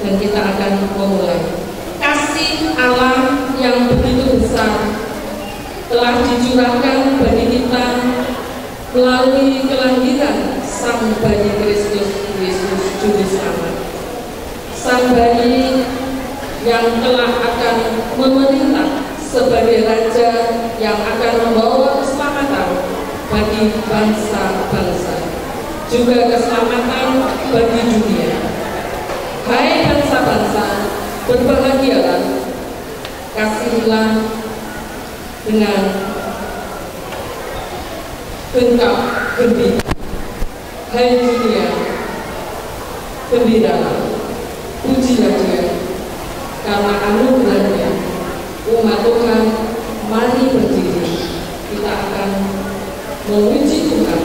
dan kita akan memulai. Kasih Allah yang begitu besar telah dicurahkan bagi kita melalui kelahiran Sang Bayi Kristus Yesus Juru Selamat. Sang Bayi yang telah akan memerintah sebagai Raja yang akan membawa keselamatan bagi bangsa-bangsa, juga keselamatan bagi dunia. Hai bangsa-bangsa, berbahagialah, kasihilah dengan bentang gembira. Hai dunia, gembiralah, pujilah Dia, karena anugerahnya. Umat Tuhan, mari berdiri, kita akan memuji Tuhan.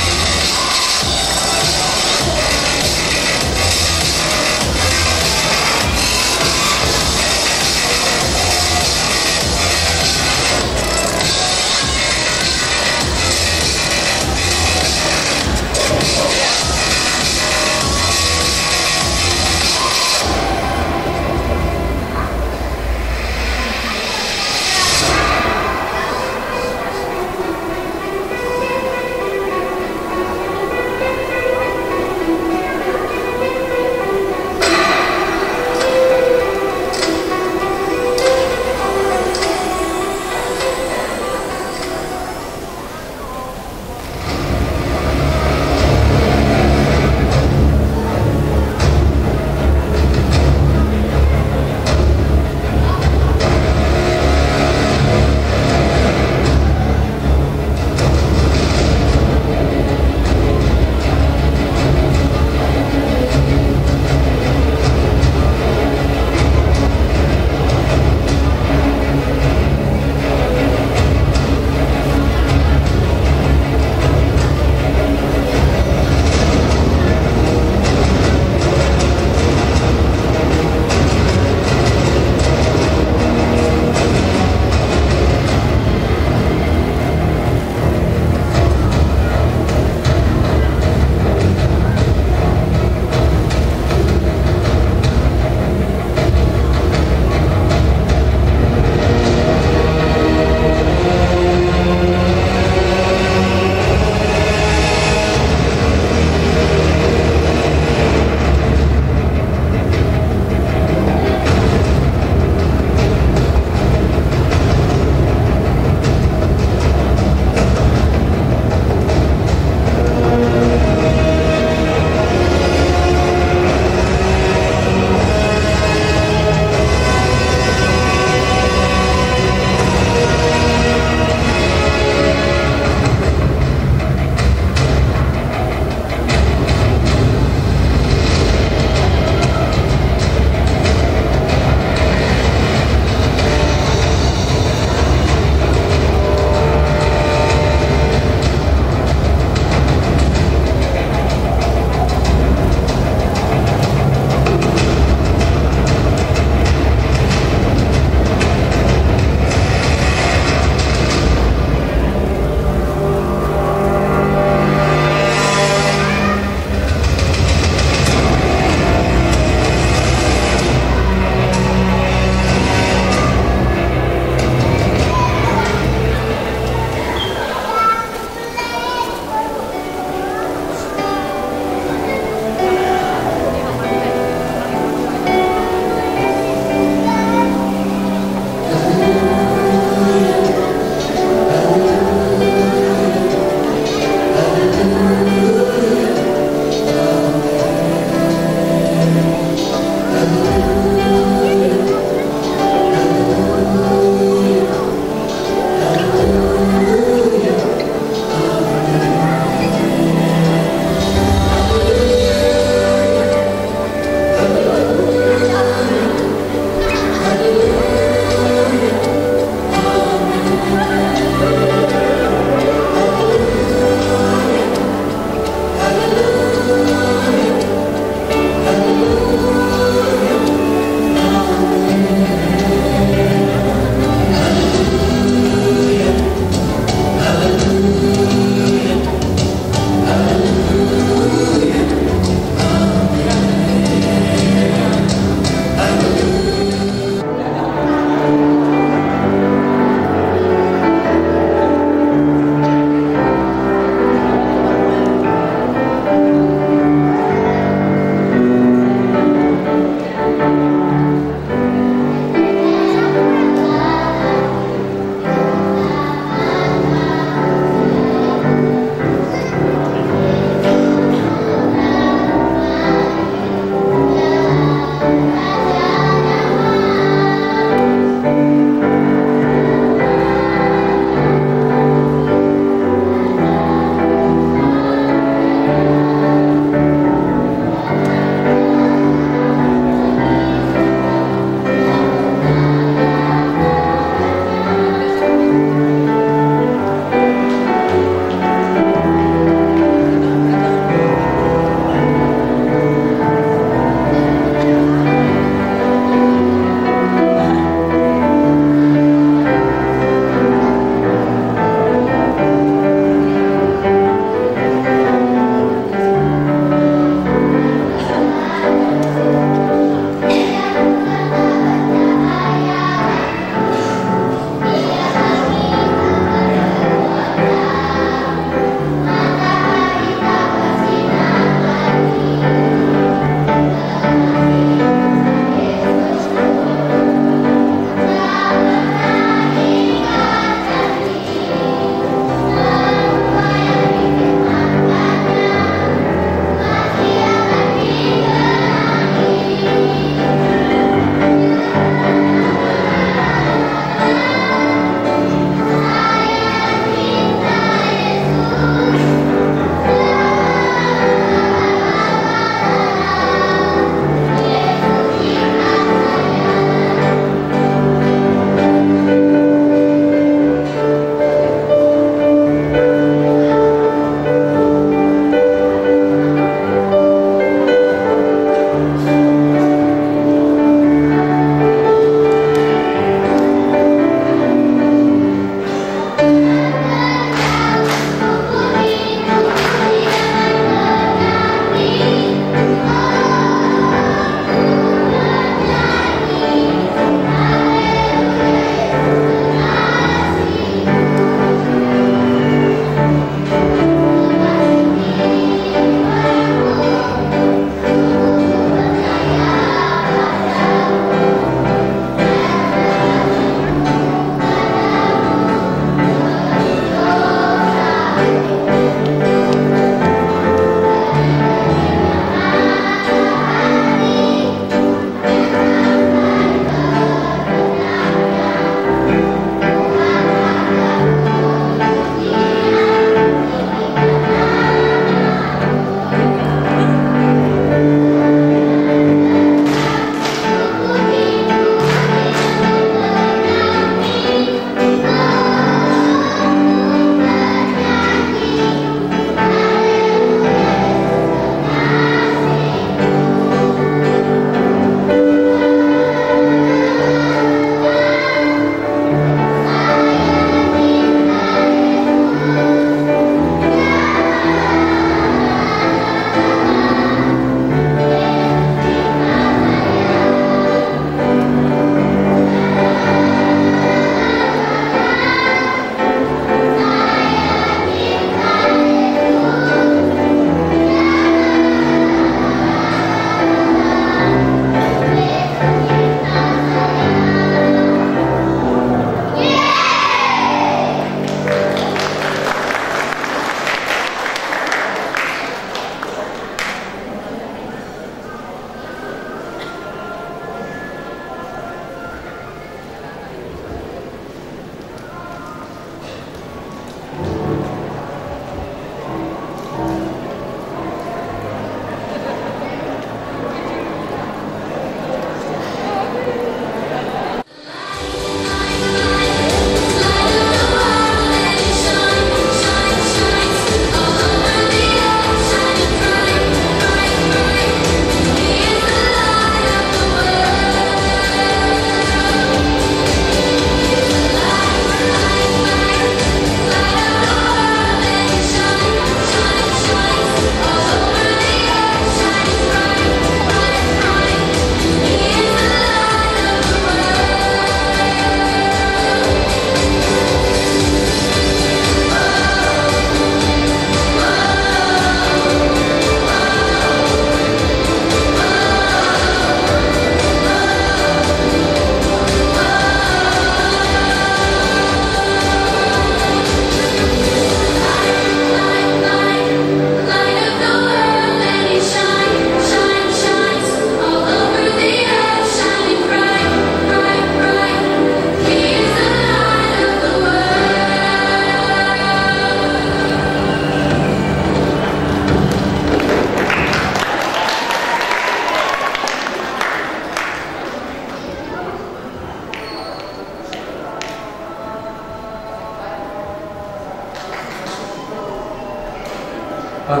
Pak,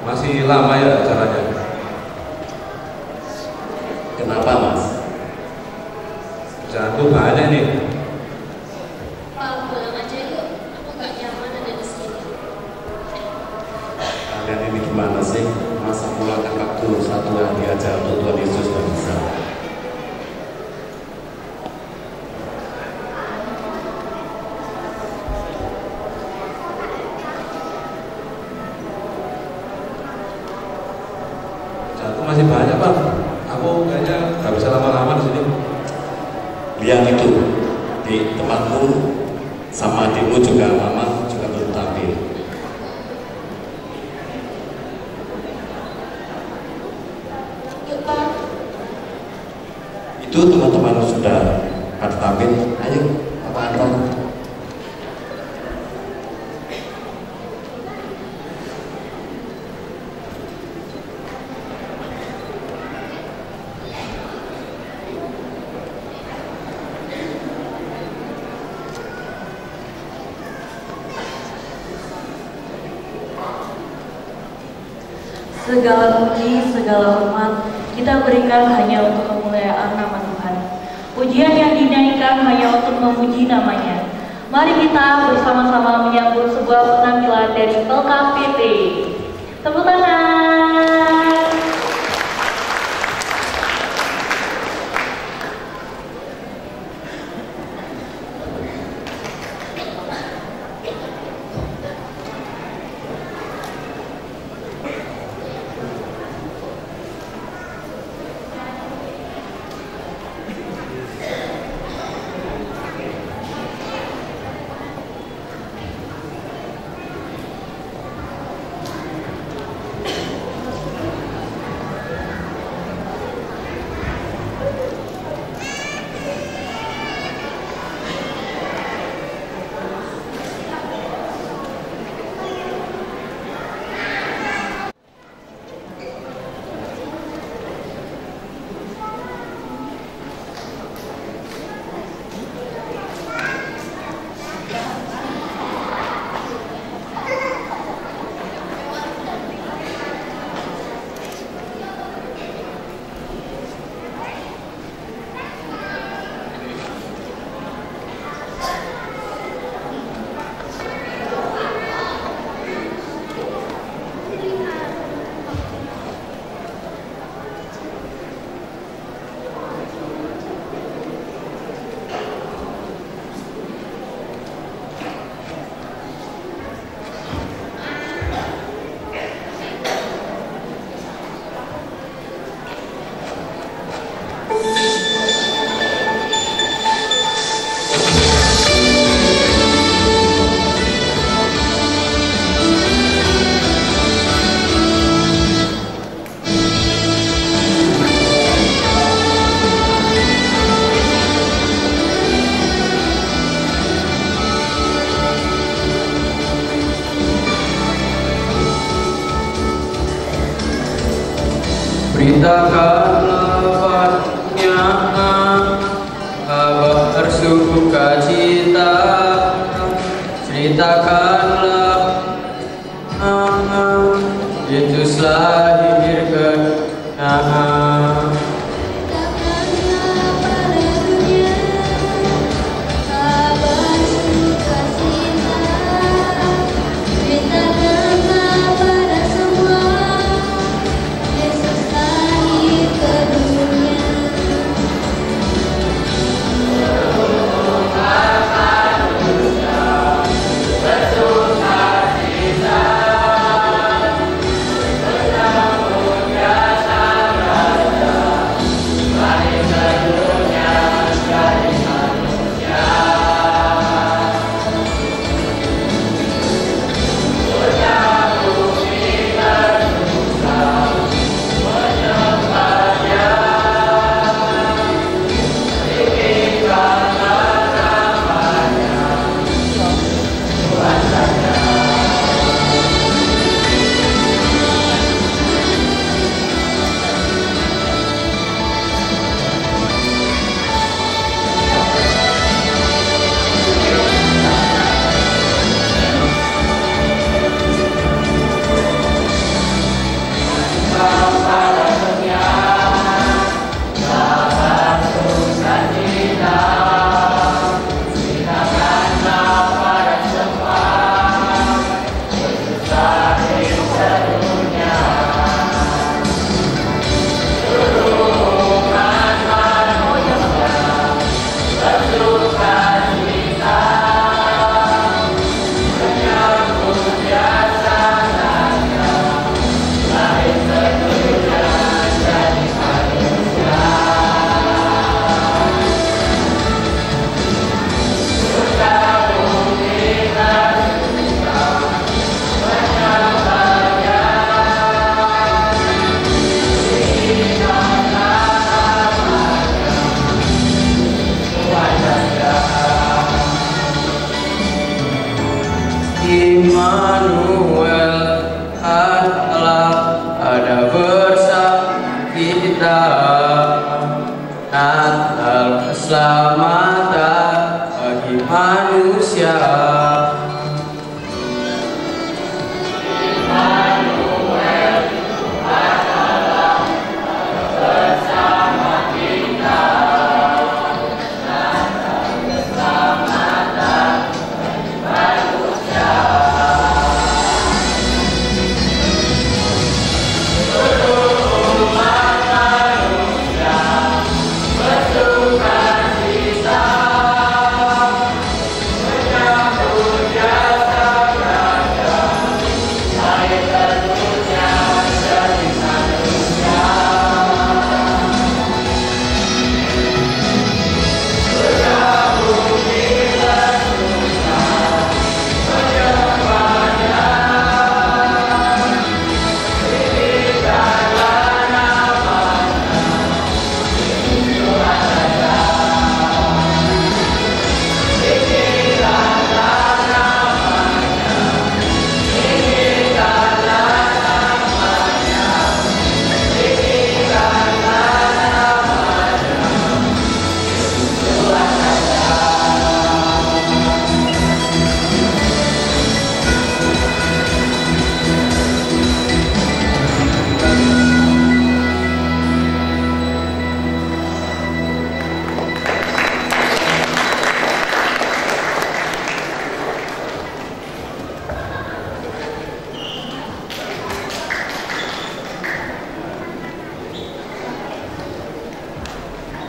masih lama ya acaranya? Kenapa, Mas? Kerjaanku banyak nih. Pak, pulang aja yuk. Aku gak nyaman ada di sini. Kalian ini gimana sih? Masa meluangkan waktu 1 hari aja untuk Tuhan Yesus gak bisa? Kerjaanku masih banyak, Pak. Aku kayaknya gak bisa lama-lama di sini. Lihat itu, di tempatmu sama adikmu juga, mama juga belum tampil. Yuk, Pak. Itu teman-teman sudah pada tampil. Ayo, Papa antar. Segala puji, segala hormat kita berikan hanya untuk kemuliaan nama Tuhan. Pujian yang dinaikkan hanya untuk memuji namanya. Mari kita bersama-sama menyambut sebuah penampilan dari Pelka PT. Tepuk tangan. Beritakanlah padanya kabar sukacita, ceritakanlah Yesus lahir kebenaran. Betul. Immanuel, Allah ada bersama kita. Natal keselamatan bagi manusia.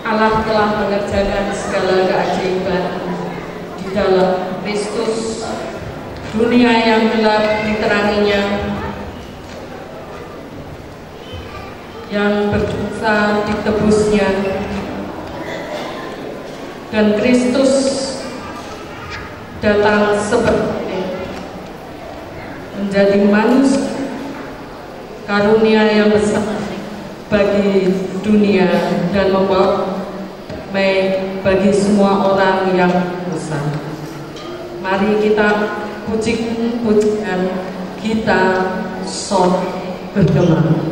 Allah telah mengerjakan segala keajaiban di dalam Kristus. Dunia yang gelap diteranginya, yang berdosa ditebusnya, dan Kristus datang seperti menjadi manusia, karunia yang besar bagi dunia dan membawa baik bagi semua orang yang besar. Mari kita pujian kita bergema.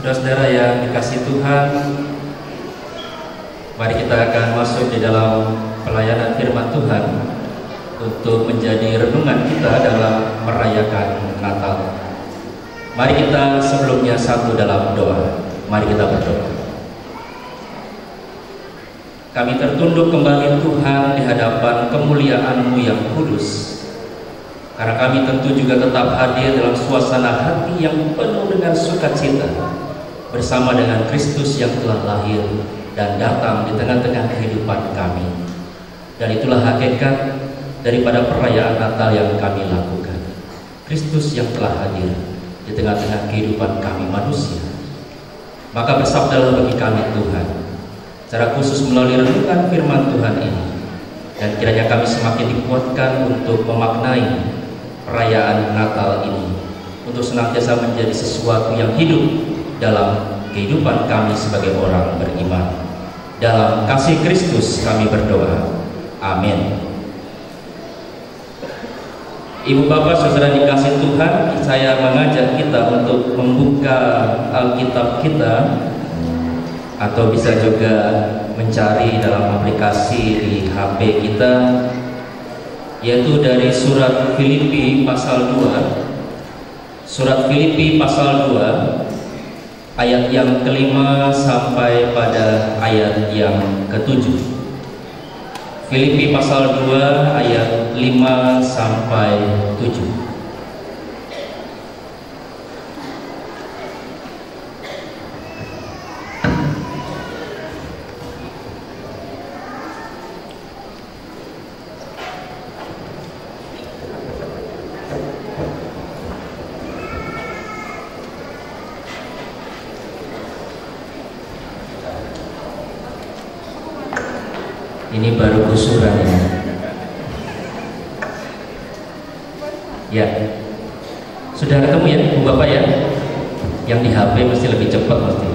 Saudara-saudara yang dikasihi Tuhan, mari kita akan masuk di dalam pelayanan firman Tuhan untuk menjadi renungan kita dalam merayakan Natal. Mari kita sebelumnya satu dalam doa. Mari kita berdoa. Kami tertunduk kembali Tuhan di hadapan kemuliaan-Mu yang kudus, karena kami tentu juga tetap hadir dalam suasana hati yang penuh dengan sukacita bersama dengan Kristus yang telah lahir dan datang di tengah-tengah kehidupan kami. Dan itulah hakikat daripada perayaan Natal yang kami lakukan. Kristus yang telah hadir di tengah-tengah kehidupan kami manusia. Maka bersabdalah bagi kami Tuhan, secara khusus melalui renungan firman Tuhan ini, dan kiranya kami semakin dikuatkan untuk memaknai perayaan Natal ini, untuk senantiasa menjadi sesuatu yang hidup dalam kehidupan kami sebagai orang beriman. Dalam kasih Kristus kami berdoa. Amin. Ibu bapak saudara dikasih Tuhan, saya mengajak kita untuk membuka Alkitab kita, atau bisa juga mencari dalam aplikasi di HP kita, yaitu dari surat Filipi pasal 2. Surat Filipi pasal 2 ayat yang kelima sampai pada ayat yang ketujuh. Filipi pasal 2 ayat 5 sampai 7. Ini baru kusurannya. Ya, sudah ketemu ya, Bu Bapak ya? Yang di HP mesti lebih cepat pasti.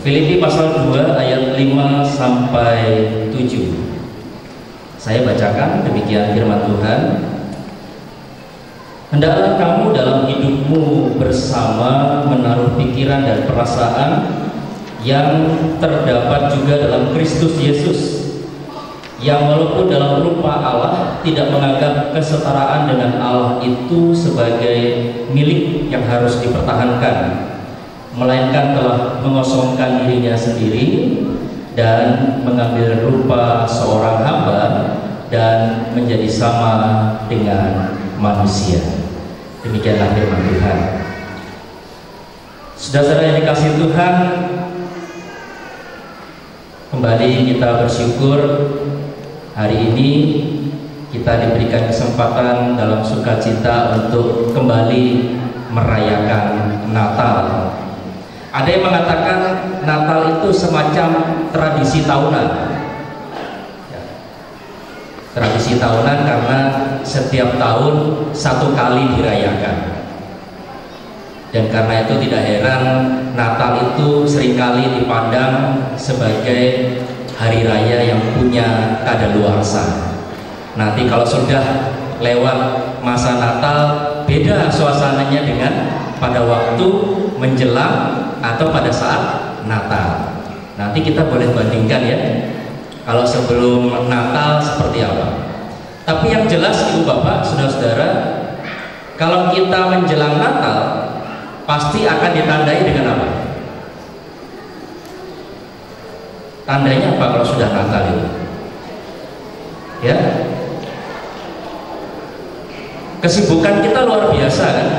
Filipi pasal 2 ayat 5 sampai 7. Saya bacakan demikian firman Tuhan. Hendaklah kamu dalam hidupmu bersama menaruh pikiran dan perasaan yang terdapat juga dalam Kristus Yesus, yang walaupun dalam rupa Allah tidak menganggap kesetaraan dengan Allah itu sebagai milik yang harus dipertahankan, melainkan telah mengosongkan dirinya sendiri dan mengambil rupa seorang hamba dan menjadi sama dengan manusia. Demikianlah firman Tuhan. Saudara-saudara yang dikasihi Tuhan, kembali kita bersyukur hari ini kita diberikan kesempatan dalam sukacita untuk kembali merayakan Natal. Ada yang mengatakan Natal itu semacam tradisi tahunan. Tradisi tahunan karena setiap tahun satu kali dirayakan. Dan karena itu tidak heran Natal itu seringkali dipandang sebagai hari raya yang punya kadaluarsa. Nanti kalau sudah lewat masa Natal, beda suasananya dengan pada waktu menjelang atau pada saat Natal. Nanti kita boleh bandingkan ya, kalau sebelum Natal seperti apa. Tapi yang jelas Ibu Bapak, Saudara-saudara, kalau kita menjelang Natal pasti akan ditandai dengan apa? Tandanya apa kalau sudah Natal itu? Ya, kesibukan kita luar biasa kan?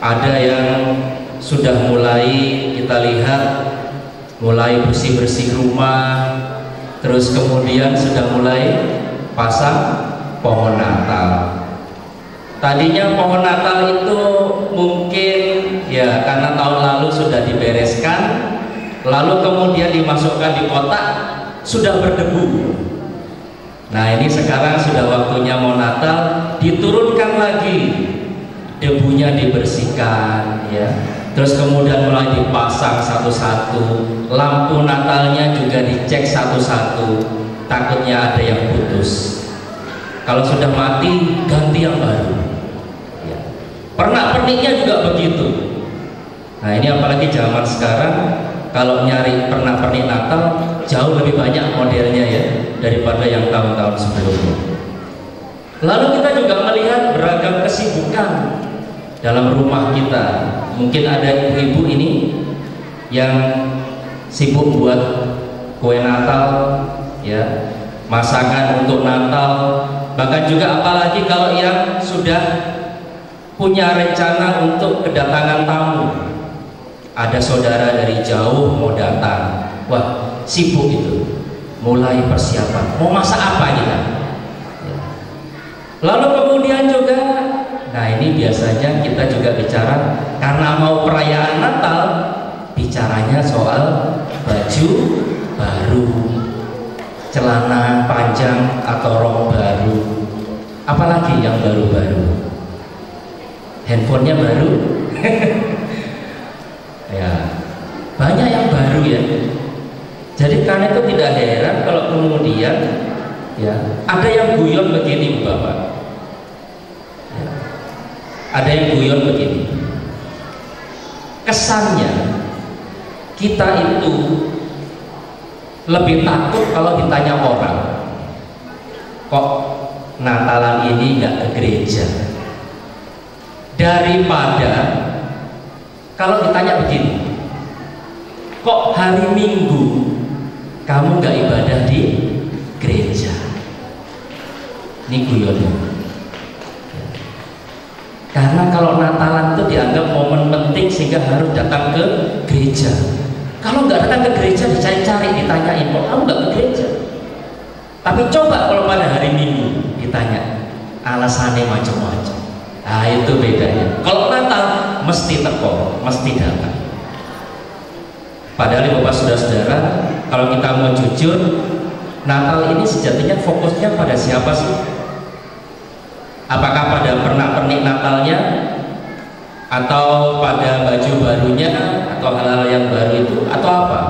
Ada yang sudah mulai kita lihat mulai bersih-bersih rumah, terus kemudian sudah mulai pasang pohon Natal. Tadinya pohon Natal itu mungkin ya karena tahun lalu sudah dibereskan, lalu kemudian dimasukkan di kotak, sudah berdebu. Nah ini sekarang sudah waktunya mau Natal, diturunkan lagi, debunya dibersihkan ya. Terus kemudian mulai dipasang satu-satu, lampu Natalnya juga dicek satu-satu, takutnya ada yang putus. Kalau sudah mati ganti yang baru. Pernak-perniknya juga begitu. Nah ini apalagi zaman sekarang, kalau nyari pernak-pernik Natal jauh lebih banyak modelnya ya daripada yang tahun-tahun sebelumnya. Lalu kita juga melihat beragam kesibukan dalam rumah kita. Mungkin ada ibu-ibu ini yang sibuk buat kue Natal, ya, masakan untuk Natal. Bahkan juga apalagi kalau yang sudah punya rencana untuk kedatangan tamu. Ada saudara dari jauh mau datang, wah sibuk itu, mulai persiapan, mau masak apa kita. Lalu kemudian juga, nah ini biasanya kita juga bicara karena mau perayaan Natal, bicaranya soal baju baru, celana panjang atau rok baru, apalagi yang baru-baru, handphonenya baru. Ya, banyak yang baru ya. Jadi karena itu tidak heran kalau kemudian ya ada yang guyon begini Bapak. Ya, ada yang guyon begini. Kesannya kita itu lebih takut kalau ditanya orang, kok Natalan ini nggak ke gereja, daripada kalau ditanya begini, kok hari Minggu kamu nggak ibadah di gereja. Ini guyonnya. Karena kalau Natalan itu dianggap momen penting sehingga harus datang ke gereja. Kalau nggak datang ke gereja dicari-cari, ditanyain, kok kamu nggak ke gereja. Tapi coba kalau pada hari Minggu ditanya, alasannya macam-macam. Nah itu bedanya. Kalau Natal mesti teko, mesti datang. Padahal Bapak saudara-saudara, kalau kita mau jujur, Natal ini sejatinya fokusnya pada siapa sih? Apakah pada pernak-pernik Natalnya, atau pada baju barunya, atau hal-hal yang baru itu, atau apa?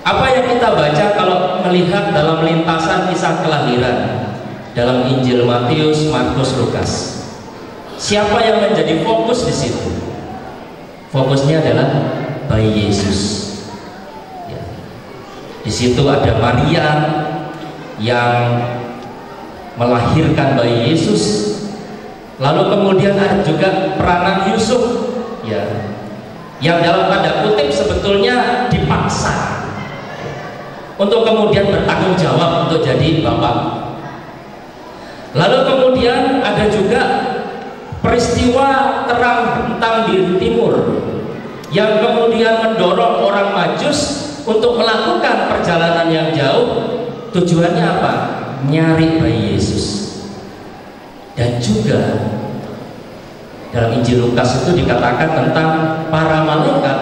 Apa yang kita baca kalau melihat dalam lintasan kisah kelahiran dalam Injil Matius, Markus, Lukas? Siapa yang menjadi fokus di situ? Fokusnya adalah bayi Yesus. Ya. Di situ ada Maria yang melahirkan bayi Yesus. Lalu kemudian ada juga peranan Yusuf, ya, yang dalam tanda kutip sebetulnya dipaksa untuk kemudian bertanggung jawab untuk jadi bapak. Lalu kemudian ada juga peristiwa terang bentang di timur yang kemudian mendorong orang Majus untuk melakukan perjalanan yang jauh. Tujuannya apa? Nyari bayi Yesus. Dan juga dalam Injil Lukas itu dikatakan tentang para malaikat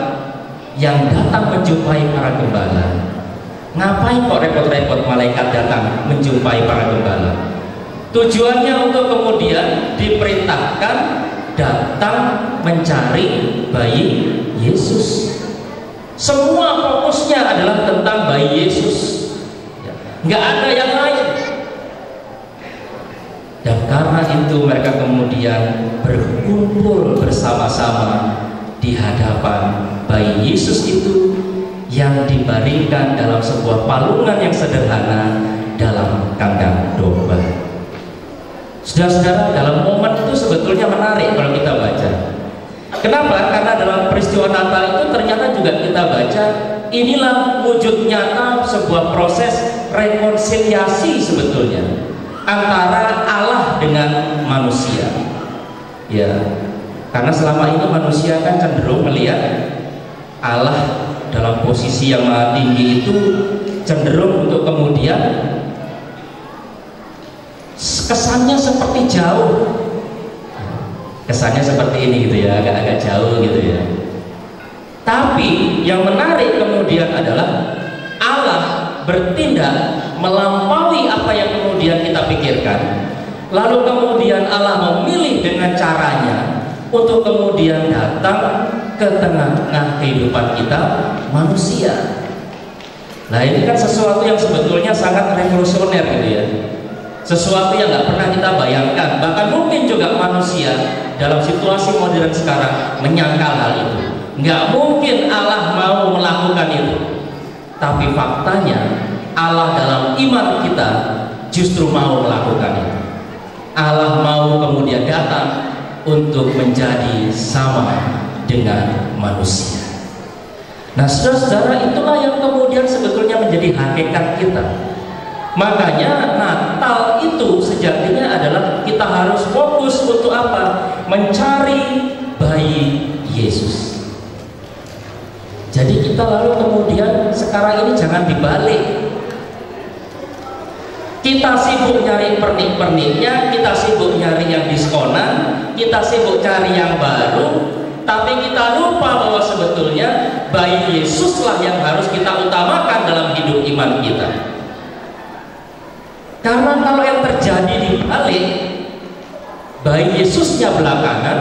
yang datang menjumpai para gembala. Ngapain kok repot-repot malaikat datang menjumpai para gembala? Tujuannya untuk kemudian diperintahkan datang mencari bayi Yesus. Semua fokusnya adalah tentang bayi Yesus, nggak ada yang lain. Dan karena itu mereka kemudian berkumpul bersama-sama di hadapan bayi Yesus itu yang dibaringkan dalam sebuah palungan yang sederhana dalam kandang domba. Saudara-saudara, dalam momen itu sebetulnya menarik kalau kita baca. Kenapa? Karena dalam peristiwa Natal itu ternyata juga kita baca inilah wujud nyata sebuah proses rekonsiliasi sebetulnya antara Allah dengan manusia. Ya, karena selama ini manusia kan cenderung melihat Allah dalam posisi yang maha tinggi itu cenderung untuk kemudian kesannya seperti jauh, kesannya seperti ini gitu ya, agak-agak jauh gitu ya. Tapi yang menarik kemudian adalah Allah bertindak melampaui apa yang kemudian kita pikirkan. Lalu kemudian Allah memilih dengan caranya untuk kemudian datang ke tengah-tengah kehidupan kita manusia. Nah ini kan sesuatu yang sebetulnya sangat revolusioner gitu ya. sesuatu yang nggak pernah kita bayangkan. Bahkan mungkin juga manusia dalam situasi modern sekarang menyangkal hal itu. Nggak mungkin Allah mau melakukan itu. Tapi faktanya Allah dalam iman kita justru mau melakukan itu. Allah mau kemudian datang untuk menjadi sama dengan manusia. Nah, saudara-saudara, itulah yang kemudian sebetulnya menjadi hakikat kita. Makanya Natal itu sejatinya adalah kita harus fokus untuk apa? Mencari bayi Yesus. Jadi kita lalu kemudian sekarang ini jangan dibalik. Kita sibuk nyari pernik-perniknya, kita sibuk nyari yang diskonan, kita sibuk cari yang baru, tapi kita lupa bahwa sebetulnya bayi Yesuslah yang harus kita utamakan dalam hidup iman kita. Karena kalau yang terjadi di balik, bayi Yesusnya belakangan,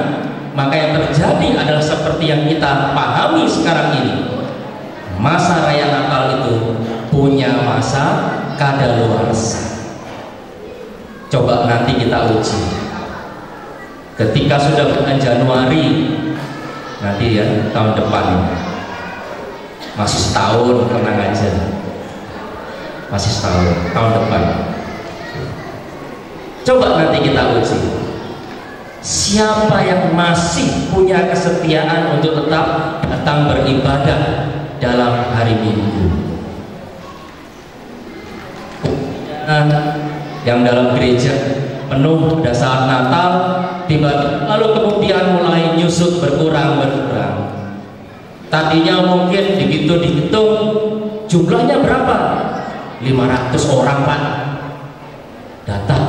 maka yang terjadi adalah seperti yang kita pahami sekarang ini. Masa raya Natal itu punya masa kadaluarsa. Coba nanti kita uji. Ketika sudah bulan Januari, nanti ya tahun depan, masih setahun, tenang aja, masih setahun, tahun depan. Coba nanti kita uji, siapa yang masih punya kesetiaan untuk tetap datang beribadah dalam hari Minggu. Yang dalam gereja penuh pada saat Natal, tiba-tiba lalu kemudian mulai nyusut berkurang. Tadinya mungkin begitu dihitung jumlahnya berapa? 500 orang Pak datang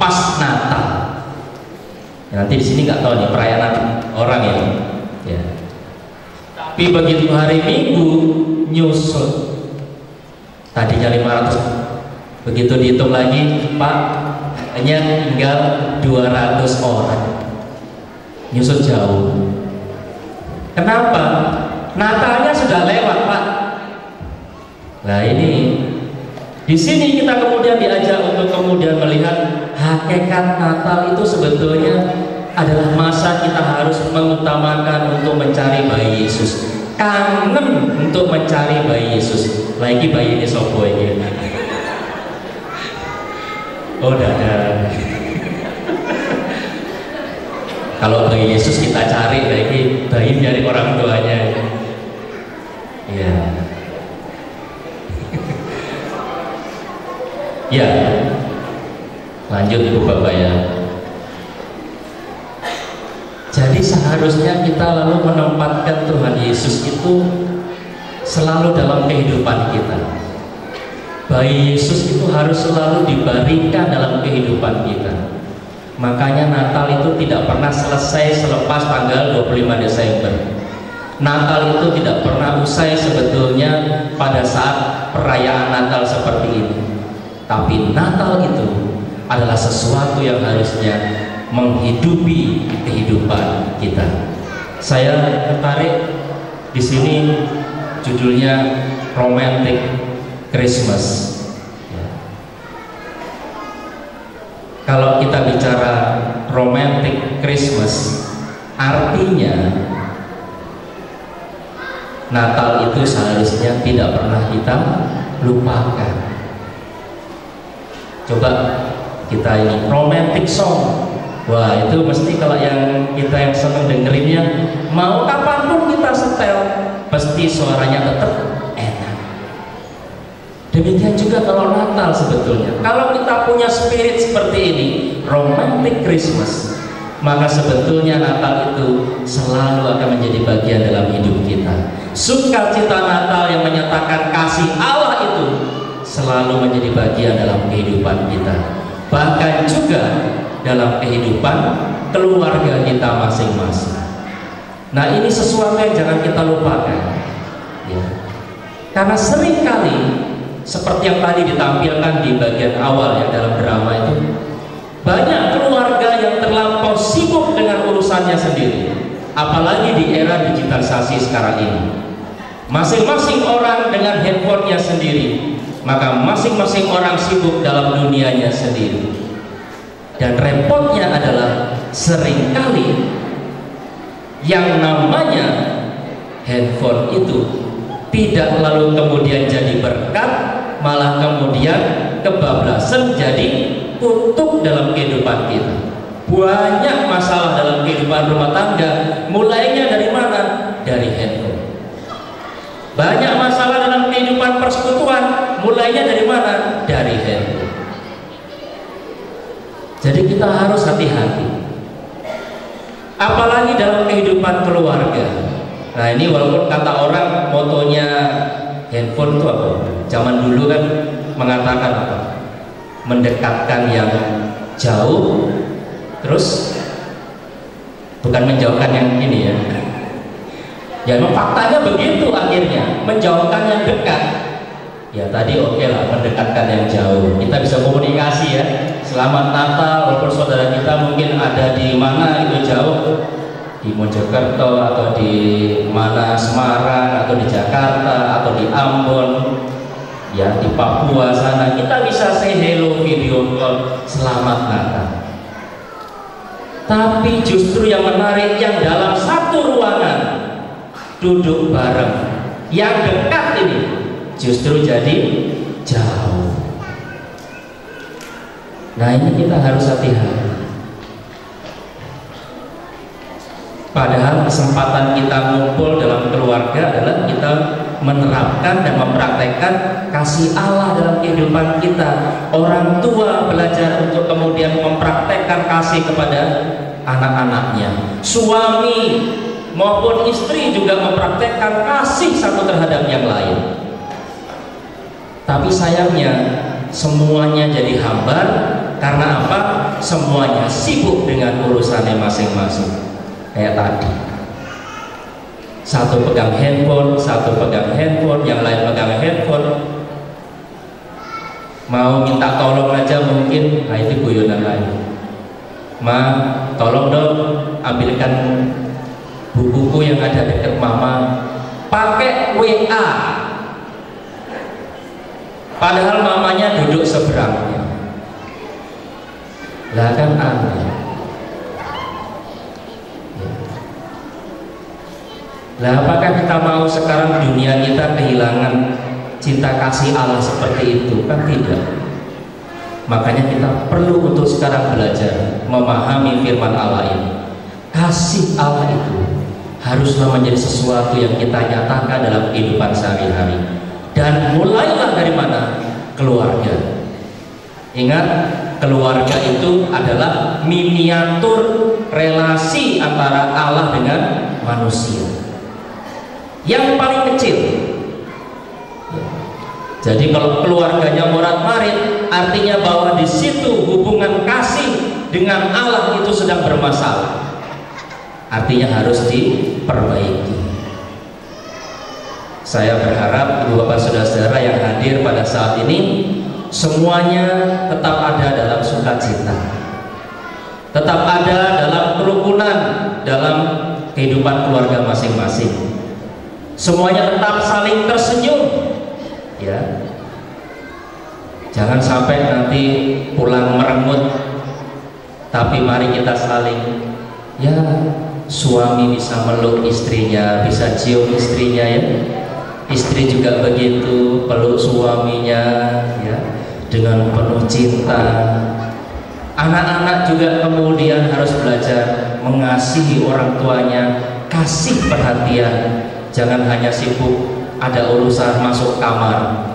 pas Natal. Ya, nanti di sini nggak tahu nih perayaan orang ini. Ya. Tapi begitu hari Minggu nyusut. Tadinya 500. Begitu dihitung lagi, Pak, hanya tinggal 200 orang. Nyusut jauh. Kenapa? Natalnya sudah lewat, Pak. Nah ini, di sini kita kemudian diajak untuk kemudian melihat hakikat Natal itu sebetulnya adalah masa kita harus mengutamakan untuk mencari bayi Yesus. Kangen untuk mencari bayi Yesus. Lagi bayi ini sopo ini. Oh dadah. Kalau bayi Yesus kita cari lagi, bayi dari orang tuanya. Ya. Ya. Lanjut Ibu Bapak ya. Jadi seharusnya kita lalu menempatkan Tuhan Yesus itu selalu dalam kehidupan kita. Bayi Yesus itu harus selalu dibaringkan dalam kehidupan kita. Makanya Natal itu tidak pernah selesai selepas tanggal 25 Desember. Natal itu tidak pernah usai sebetulnya pada saat perayaan Natal seperti ini. Tapi Natal itu adalah sesuatu yang harusnya menghidupi kehidupan kita. Saya tertarik di sini judulnya Romantic Christmas. Kalau kita bicara romantic Christmas, artinya Natal itu seharusnya tidak pernah kita lupakan. Coba kita ini romantic song, wah itu mesti kalau yang kita yang seneng dengerinnya, mau kapanpun kita setel, pasti suaranya tetap enak. Demikian juga kalau Natal sebetulnya. Kalau kita punya spirit seperti ini, romantic Christmas, maka sebetulnya Natal itu selalu akan menjadi bagian dalam hidup kita. Sukacita Natal yang menyatakan kasih Allah itu selalu menjadi bagian dalam kehidupan kita. Bahkan juga dalam kehidupan keluarga kita masing-masing. Nah ini sesuatu yang jangan kita lupakan ya. Karena seringkali seperti yang tadi ditampilkan di bagian awal ya dalam drama itu, banyak keluarga yang terlampau sibuk dengan urusannya sendiri. Apalagi di era digitalisasi sekarang ini, masing-masing orang dengan handphonenya sendiri, maka masing-masing orang sibuk dalam dunianya sendiri. Dan repotnya adalah seringkali yang namanya handphone itu tidak lalu kemudian jadi berkat, malah kemudian kebablasan jadi kutuk dalam kehidupan kita. Banyak masalah dalam kehidupan rumah tangga, mulainya dari mana? Dari handphone. Banyak masalah dalam kehidupan persekutuan, mulainya dari mana? Dari handphone. Jadi kita harus hati-hati. Apalagi dalam kehidupan keluarga. Nah ini walaupun kata orang motonya handphone itu apa? Zaman dulu kan mengatakan apa? Mendekatkan yang jauh, terus bukan menjauhkan yang ini ya. Ya memang faktanya begitu akhirnya, menjauhkan yang dekat. Ya tadi oke lah, mendekatkan yang jauh. Kita bisa komunikasi ya. Selamat Natal, walaupun saudara kita mungkin ada di mana itu jauh, di Mojokerto atau di mana Semarang atau di Jakarta atau di Ambon, ya di Papua sana, kita bisa say hello video call, selamat Natal. Tapi justru yang menarik yang dalam satu ruangan duduk bareng, yang dekat ini justru jadi jauh. Nah ini kita harus hati-hati. Padahal kesempatan kita ngumpul dalam keluarga adalah kita menerapkan dan mempraktekkan kasih Allah dalam kehidupan kita. Orang tua belajar untuk kemudian mempraktekkan kasih kepada anak-anaknya. Suami maupun istri juga mempraktekkan kasih satu terhadap yang lain. Tapi sayangnya semuanya jadi hambar. Karena apa? Semuanya sibuk dengan urusannya masing-masing. Kayak tadi, satu pegang handphone, yang lain pegang handphone. Mau minta tolong aja mungkin, nah itu guyonan lain. Ma, tolong dong ambilkan buku-buku yang ada dekat mama, pakai WA. Padahal mamanya duduk seberangnya. Lah kan aneh. Lah apakah kita mau sekarang dunia kita kehilangan cinta kasih Allah seperti itu? Kan tidak. Makanya kita perlu untuk sekarang belajar memahami firman Allah ini. Kasih Allah itu haruslah menjadi sesuatu yang kita nyatakan dalam kehidupan sehari-hari. Dan mulailah dari mana? Keluarga. Ingat, keluarga itu adalah miniatur relasi antara Allah dengan manusia yang paling kecil. Jadi kalau keluarganya morat-marit, artinya bahwa di situ hubungan kasih dengan Allah itu sedang bermasalah. Artinya harus diperbaiki. Saya berharap ibu bapak saudara-saudara yang hadir pada saat ini semuanya tetap ada dalam sukacita, tetap ada dalam kerukunan dalam kehidupan keluarga masing-masing. Semuanya tetap saling tersenyum, ya. Jangan sampai nanti pulang merengut, tapi mari kita saling, ya, suami bisa meluk istrinya, bisa cium istrinya, ya. Istri juga begitu, peluk suaminya, ya, dengan penuh cinta. Anak-anak juga kemudian harus belajar mengasihi orang tuanya, kasih perhatian. Jangan hanya sibuk ada urusan masuk kamar,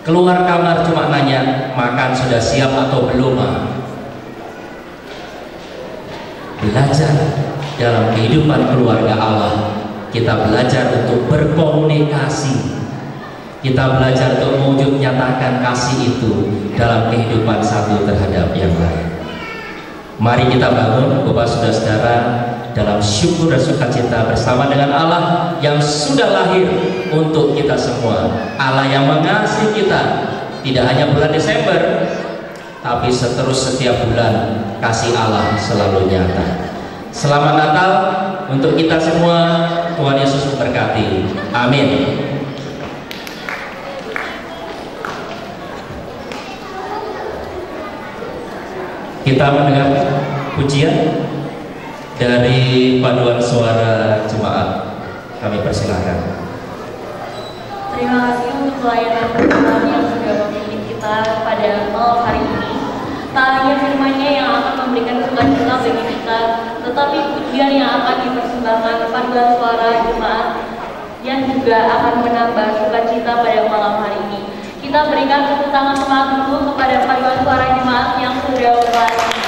keluar kamar cuma nanya makan sudah siap atau belum. Belajar dalam kehidupan keluarga Allah, kita belajar untuk berkomunikasi, kita belajar untuk mewujud nyatakan kasih itu dalam kehidupan satu terhadap yang lain. Mari kita bangun Bapak saudara-saudara dalam syukur dan sukacita bersama dengan Allah yang sudah lahir untuk kita semua. Allah yang mengasihi kita tidak hanya bulan Desember, tapi setiap bulan kasih Allah selalu nyata. Selamat Natal untuk kita semua. Tuhan Yesus memberkati. Amin. Kita mendengar pujian dari paduan suara jemaat. Kami persilahkan. Terima kasih untuk pelayanan pertemuan yang sudah memimpin kita pada malam hari ini. Tak hanya firman-Nya yang akan memberikan sukacita bagi kita, tetapi pujian yang akan dipersembahkan paduan suara jemaat yang juga akan menambah sukacita pada malam hari ini. Kita berikan tepuk tangan semangat dulu kepada paduan suara jemaat yang sudah berlatih.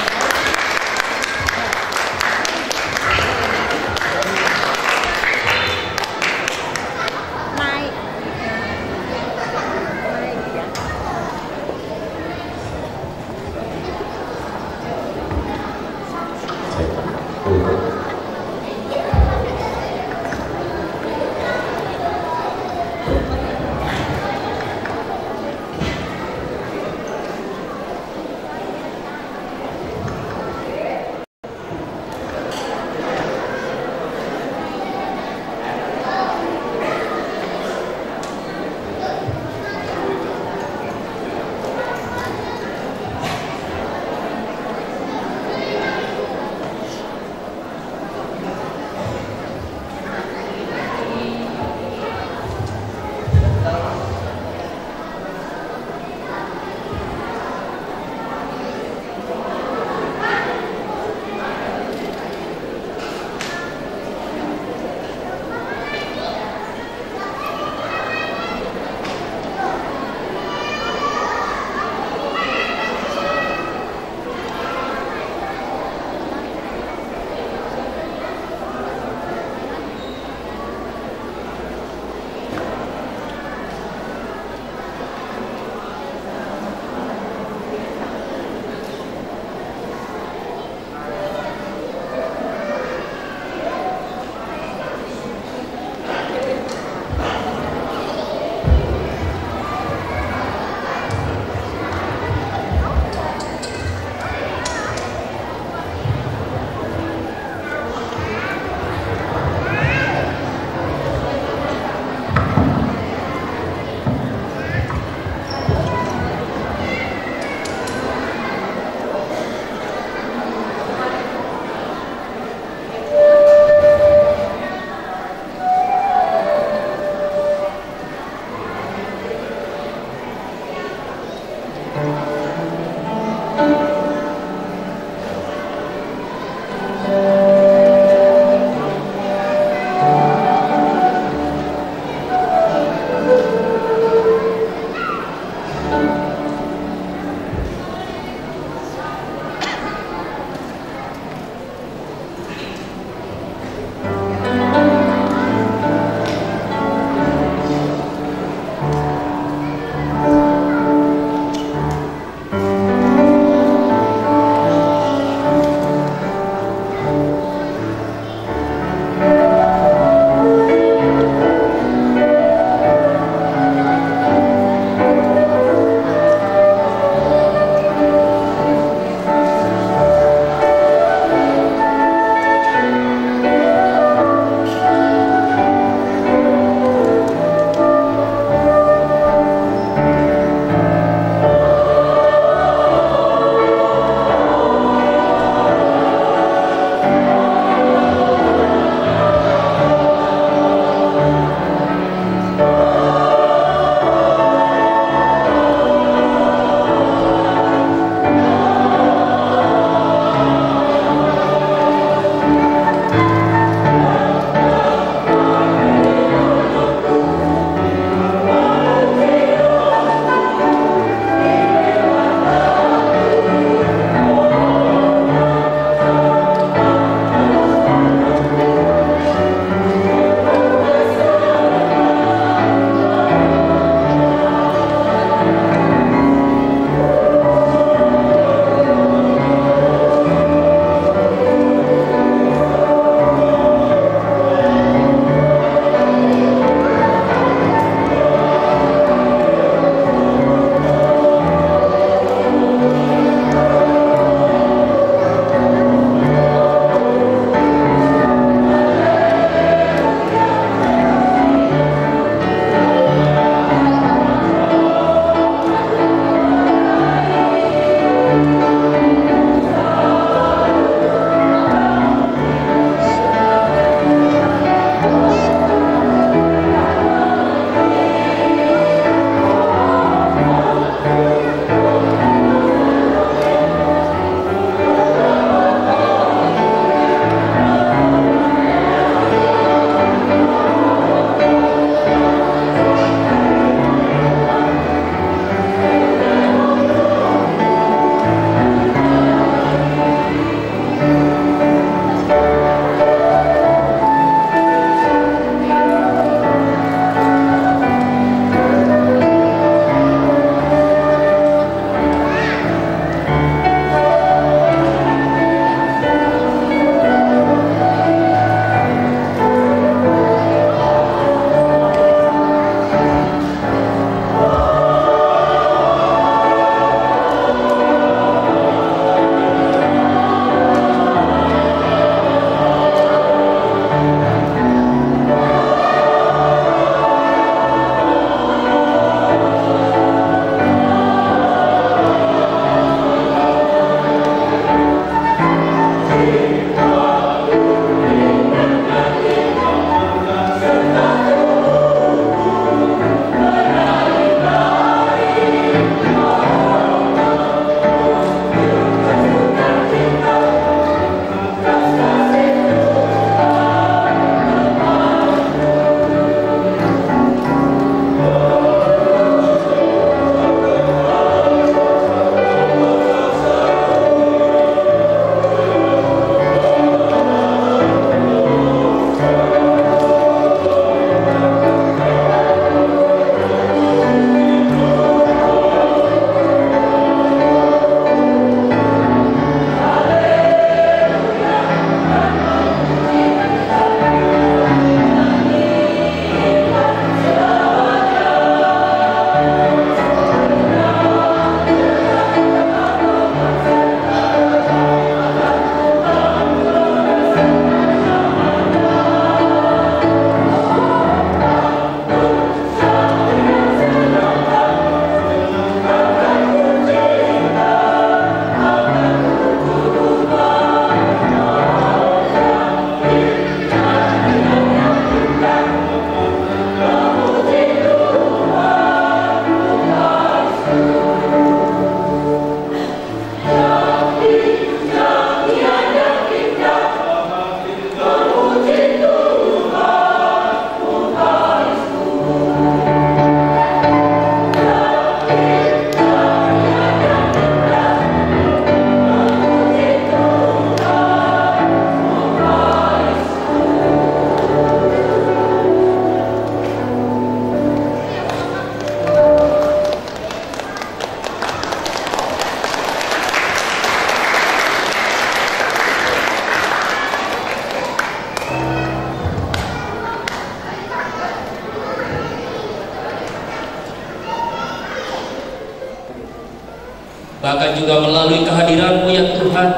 bahkan juga melalui kehadiran-Mu ya Tuhan,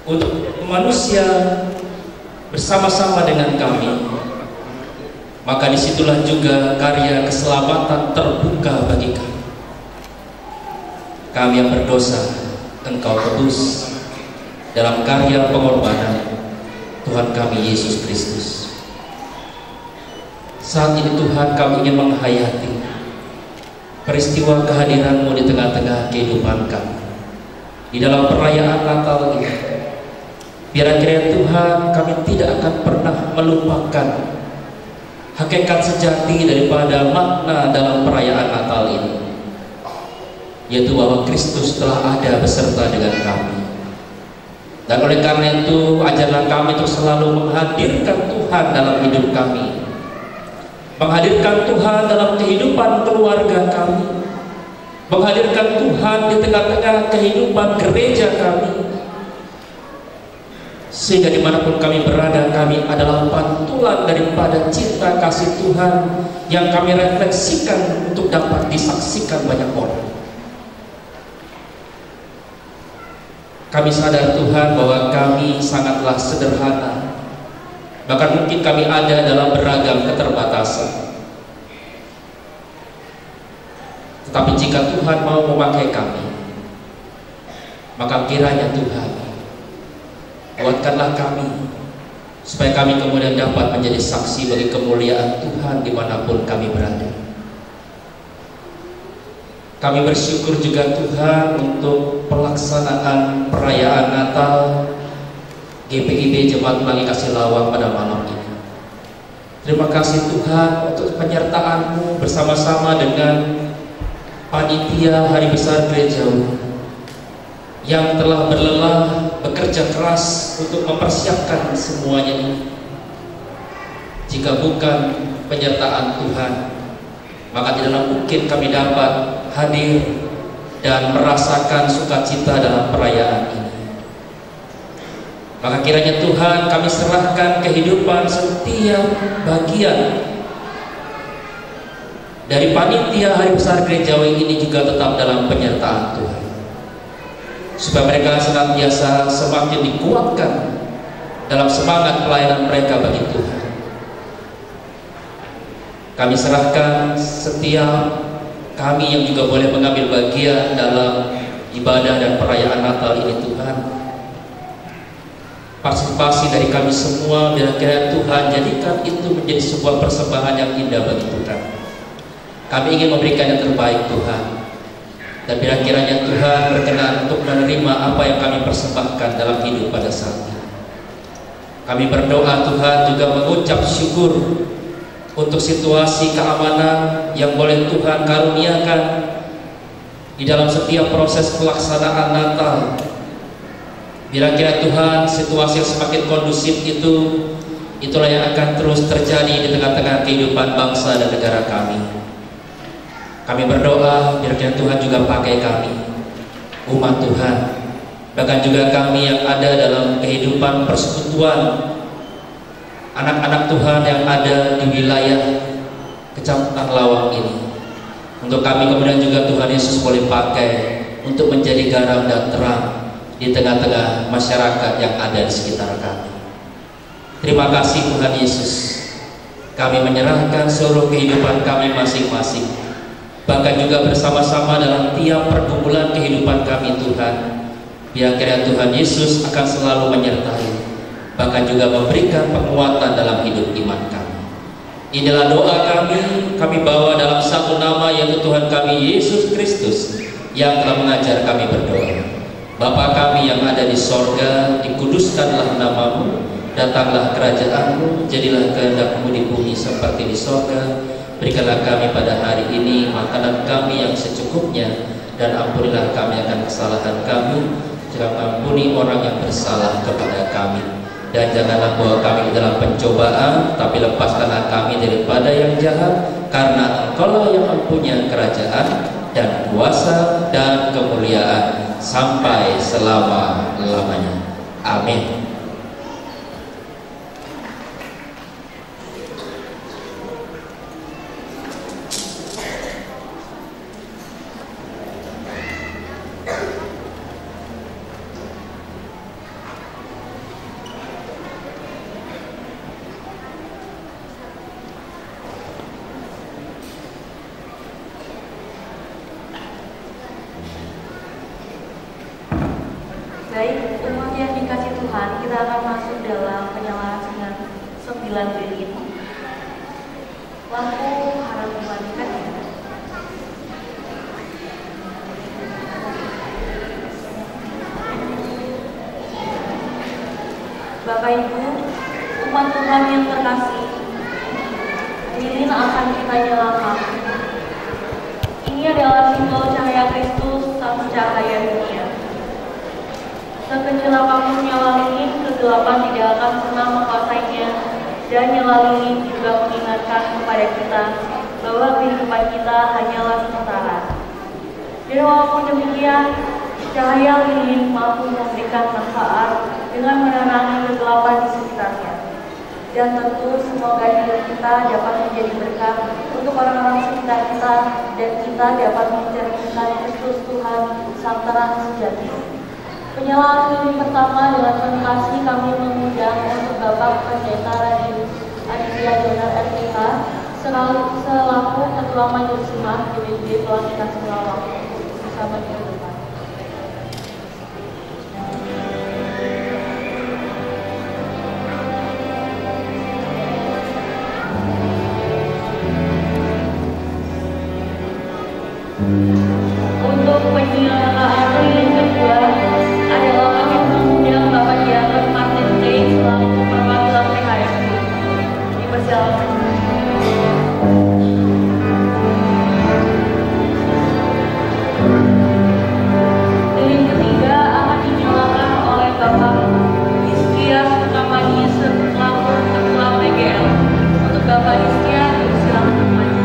untuk manusia bersama-sama dengan kami. Maka disitulah juga karya keselamatan terbuka bagi kami. Kami yang berdosa, Engkau tebus dalam karya pengorbanan Tuhan kami Yesus Kristus. Saat ini Tuhan, kami ingin menghayati peristiwa kehadiran-Mu di tengah-tengah kehidupan kami di dalam perayaan Natal ini. Biar kiranya Tuhan, kami tidak akan pernah melupakan hakikat sejati daripada makna dalam perayaan Natal ini, yaitu bahwa Kristus telah ada beserta dengan kami. Dan oleh karena itu, ajarlah kami untuk selalu menghadirkan Tuhan dalam hidup kami, menghadirkan Tuhan dalam kehidupan keluarga kami, menghadirkan Tuhan di tengah-tengah kehidupan gereja kami, sehingga dimanapun kami berada, kami adalah pantulan daripada cinta kasih Tuhan yang kami refleksikan untuk dapat disaksikan banyak orang. Kami sadar Tuhan bahwa kami sangatlah sederhana, bahkan mungkin kami ada dalam beragam keterbatasan. Tetapi jika Tuhan mau memakai kami, maka kiranya Tuhan kuatkanlah kami, supaya kami kemudian dapat menjadi saksi bagi kemuliaan Tuhan dimanapun kami berada. Kami bersyukur juga Tuhan untuk pelaksanaan perayaan Natal GPIB Jemaat Pelangi Kasih Lawang pada malam ini. Terima kasih Tuhan untuk penyertaan-Mu bersama-sama dengan panitia Hari Besar Gerejawi yang telah berlelah bekerja keras untuk mempersiapkan semuanya ini. Jika bukan penyertaan Tuhan, maka tidaklah mungkin kami dapat hadir dan merasakan sukacita dalam perayaan ini. Maka kiranya Tuhan, kami serahkan kehidupan setiap bagian dari panitia Hari Besar Gerejawi ini juga tetap dalam penyertaan Tuhan, supaya mereka senantiasa semakin dikuatkan dalam semangat pelayanan mereka bagi Tuhan. Kami serahkan setiap kami yang juga boleh mengambil bagian dalam ibadah dan perayaan Natal ini Tuhan. Partisipasi dari kami semua, biar kiranya Tuhan jadikan itu menjadi sebuah persembahan yang indah bagi Tuhan. Kami ingin memberikan yang terbaik Tuhan, dan biar kiranya Tuhan berkenan untuk menerima apa yang kami persembahkan dalam hidup pada saat ini. Kami berdoa Tuhan juga mengucap syukur untuk situasi keamanan yang boleh Tuhan karuniakan di dalam setiap proses pelaksanaan Natal. Bila kira Tuhan, situasi yang semakin kondusif itulah yang akan terus terjadi di tengah-tengah kehidupan bangsa dan negara kami. Kami berdoa biar kira Tuhan juga pakai kami, umat Tuhan, bahkan juga kami yang ada dalam kehidupan persekutuan, anak-anak Tuhan yang ada di wilayah Kecamatan Lawang ini, untuk kami kemudian juga Tuhan Yesus boleh pakai untuk menjadi garam dan terang di tengah-tengah masyarakat yang ada di sekitar kami. Terima kasih Tuhan Yesus. Kami menyerahkan seluruh kehidupan kami masing-masing, bahkan juga bersama-sama dalam tiap pergumulan kehidupan kami Tuhan. Biar kiranya Tuhan Yesus akan selalu menyertai, bahkan juga memberikan penguatan dalam hidup iman kami. Inilah doa kami bawa dalam satu nama, yaitu Tuhan kami Yesus Kristus yang telah mengajar kami berdoa. Bapa kami yang ada di sorga, dikuduskanlah namamu, datanglah kerajaan-Mu, jadilah kehendak-Mu di bumi seperti di sorga. Berikanlah kami pada hari ini makanan kami yang secukupnya, dan ampunilah kami akan kesalahan kami, jika mengampuni orang yang bersalah kepada kami. Dan janganlah bawa kami dalam pencobaan, tapi lepaskanlah kami daripada yang jahat, karena Engkau yang mempunyai kerajaan dan kuasa dan kemuliaan sampai selama-lamanya. Amin. Baik, umat yang dikasih Tuhan, kita akan masuk dalam penyalaan dengan 9 lilin. Lampu harap dimatikan ya. Bapak Ibu, umat Tuhan yang terkasih, lilin akan kita nyalakan. Ini adalah simbol cahaya Kristus, sang cahaya dunia. Sekecil apapun nyala lilin, kegelapan tidak akan pernah menguasainya, dan nyala lilin juga mengingatkan kepada kita bahwa kehidupan kita hanyalah sementara. Dan walaupun demikian, cahaya lilin mampu memberikan manfaat dengan menerangi kegelapan di sekitarnya. Dan tentu semoga hidup kita dapat menjadi berkat untuk orang-orang sekitar kita, dan kita dapat menceritakan Kristus Tuhan, sang terang sejati. Penyalaan lilin pertama dengan penuh kasih kami mengundang untuk Bapak Pendeta Radius Aditya Jonar RPH selaku Ketua Majelis Jemaat GBB Pelantikan Semulawak bersama di depan. Untuk penyalaan lilin kedua adalah kami mengundang Bapak Diakon Martin T selaku perwakilan PHMI. Dipersilakan. Lilin ketiga akan dinyalakan oleh Bapak Iskia Sukamani selaku Ketua PGL. Untuk Bapak Iskia, dipersilakan maju.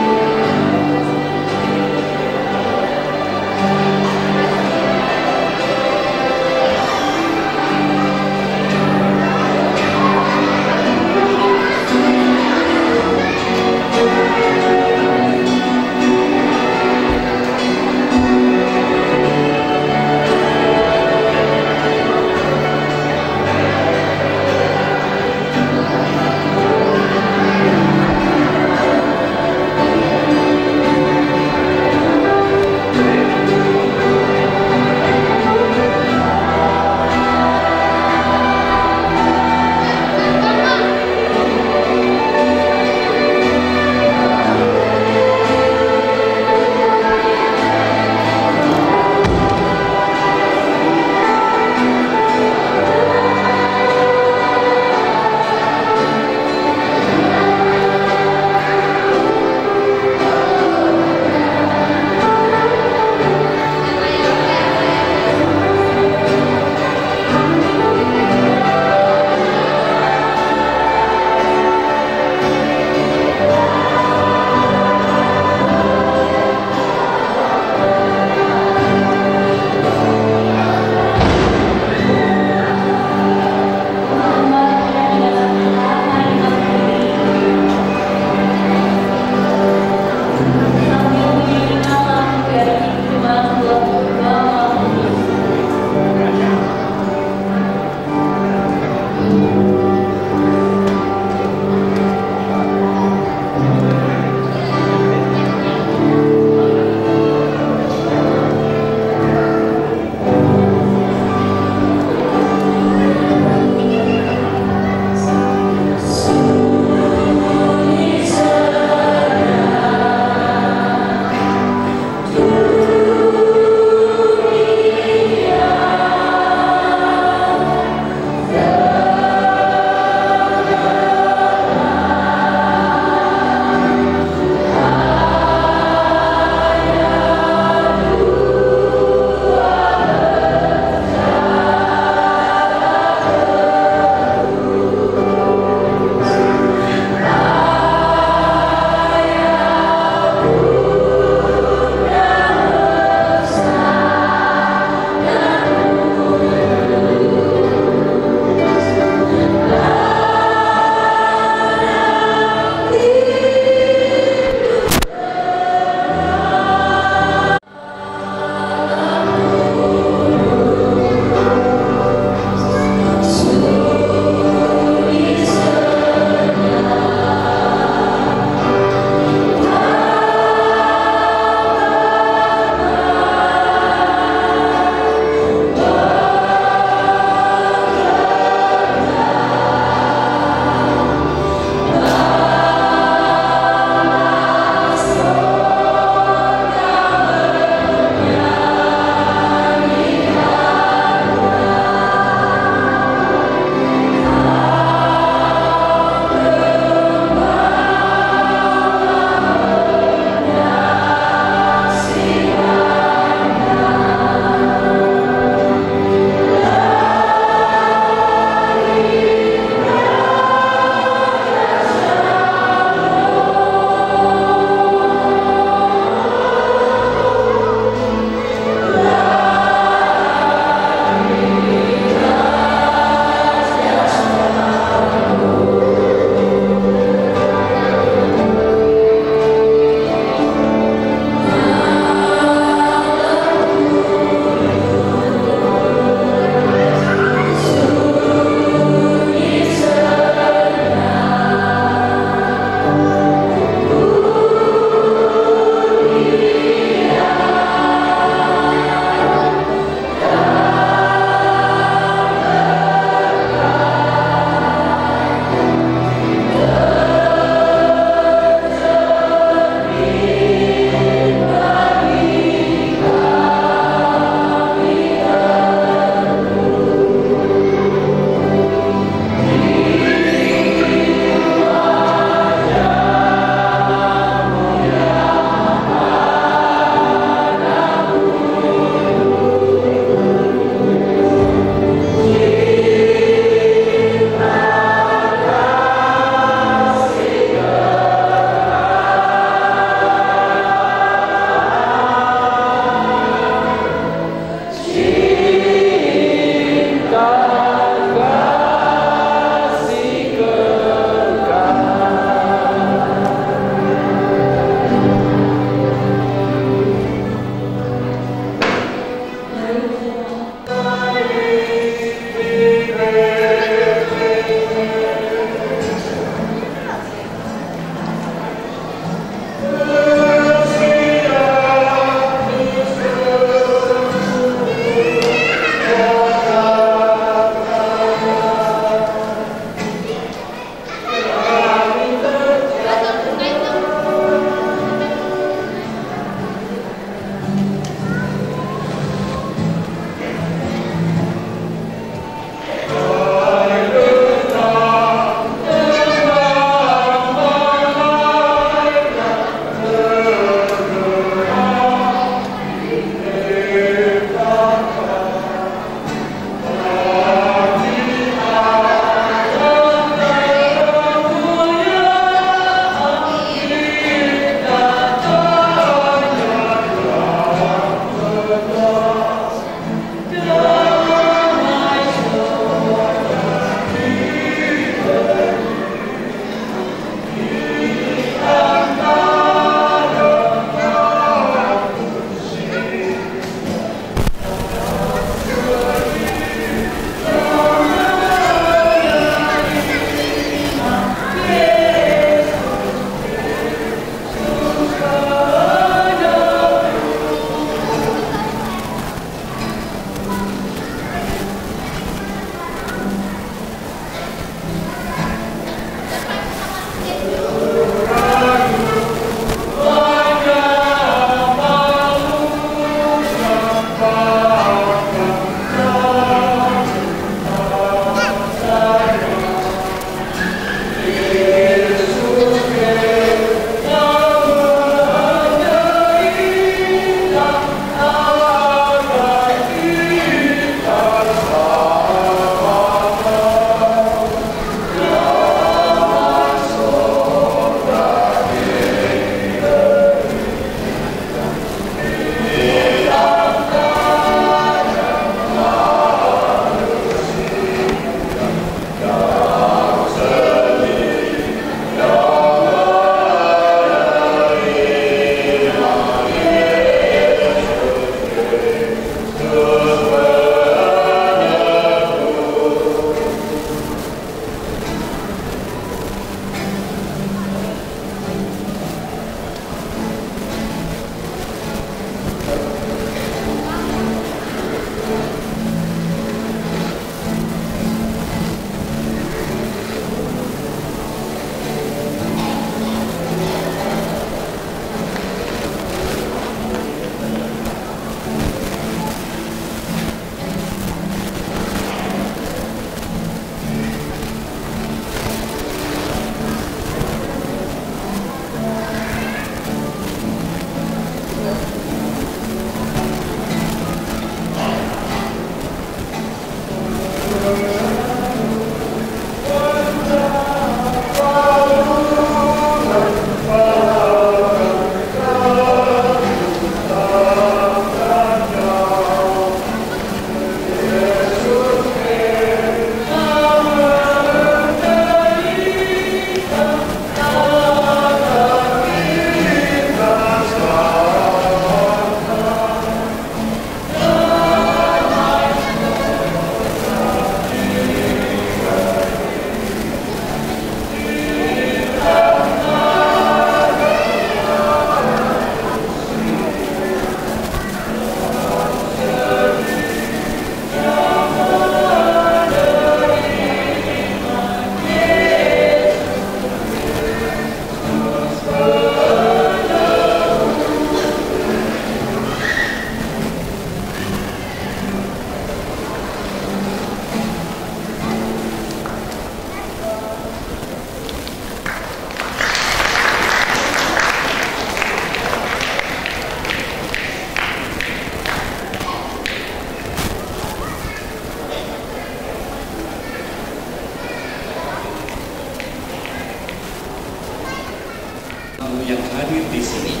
yang hadir di sini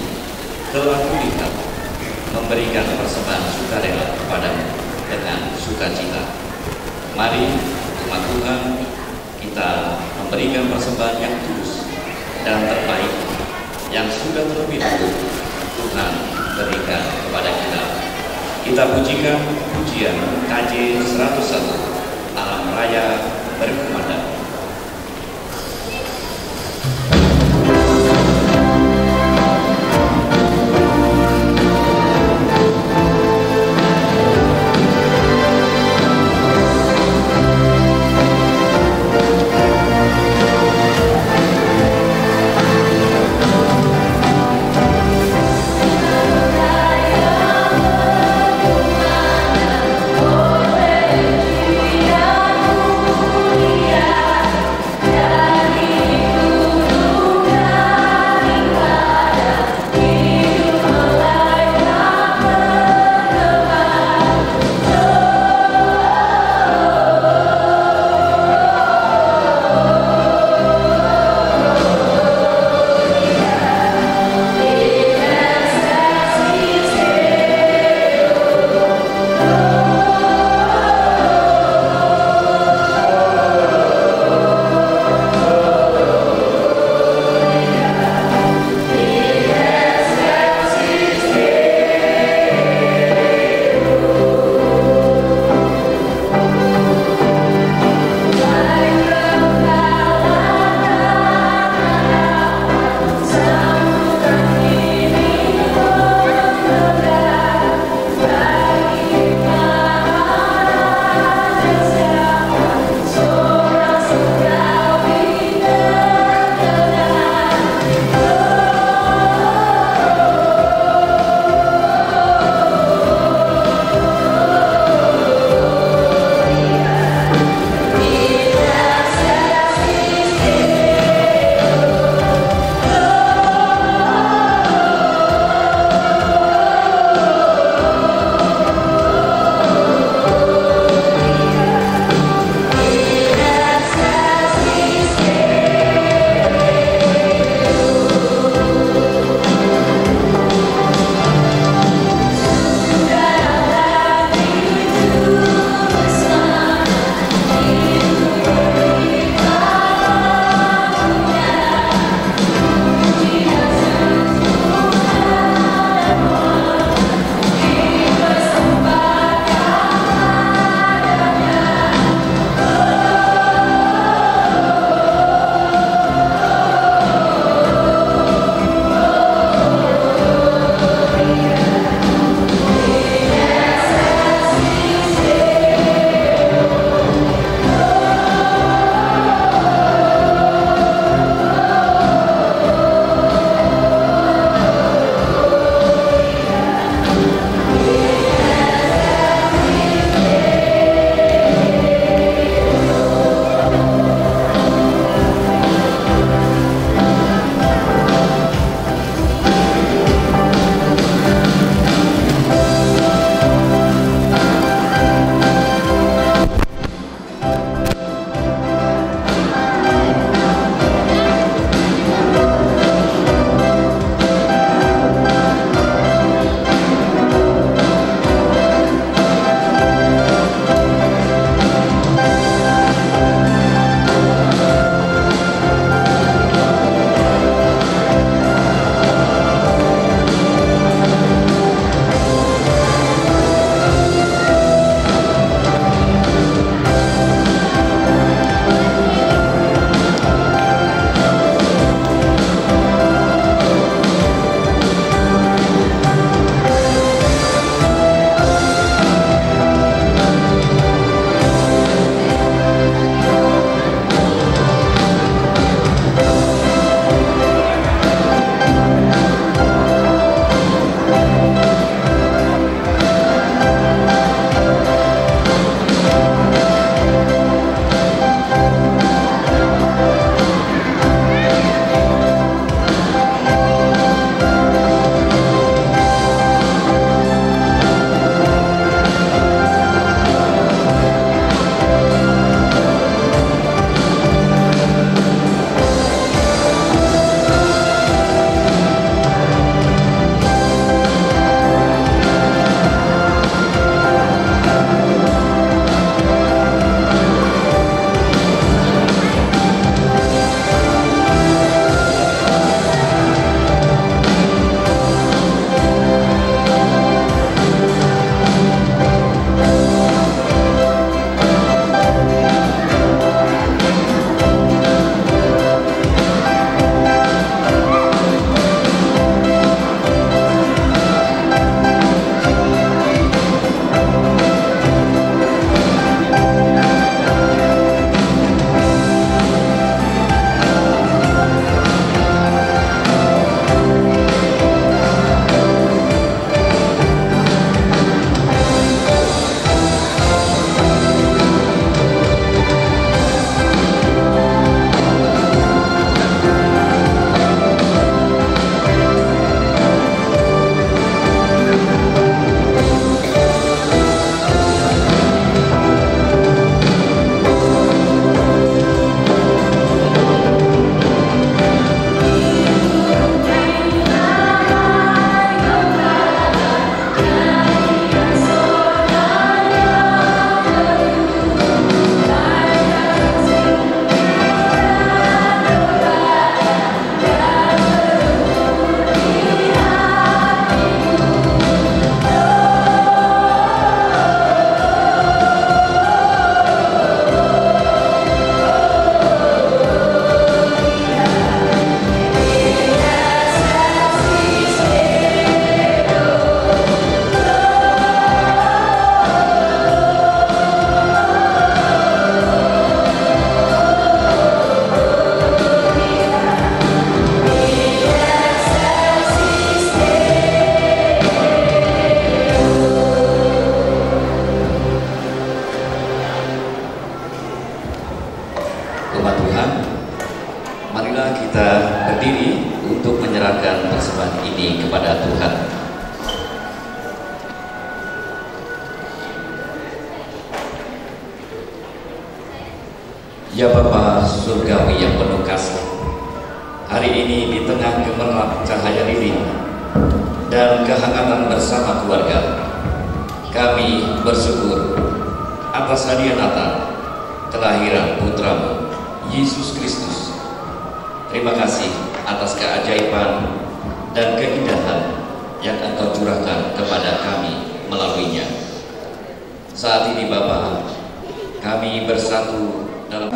telah kulihat memberikan persembahan sukarela kepadamu dengan sukacita. Mari umat Tuhan kita memberikan persembahan yang tulus dan terbaik yang sudah terlebih dahulu Tuhan berikan kepada kita. Kita pujikan pujian KJ 101 Alam Raya Berkumandang. Yeah. Marilah kita berdiri untuk menyerahkan persembahan ini kepada Tuhan. Ya Bapa Surgawi yang penuh kasih, hari ini di tengah gemerlap cahaya lilin dan kehangatan bersama keluarga, kami bersyukur atas hadiah Natal, kelahiran Putramu, Yesus Kristus. Terima kasih atas keajaiban dan keindahan yang Engkau curahkan kepada kami melaluinya. Saat ini Bapa, kami bersatu dalam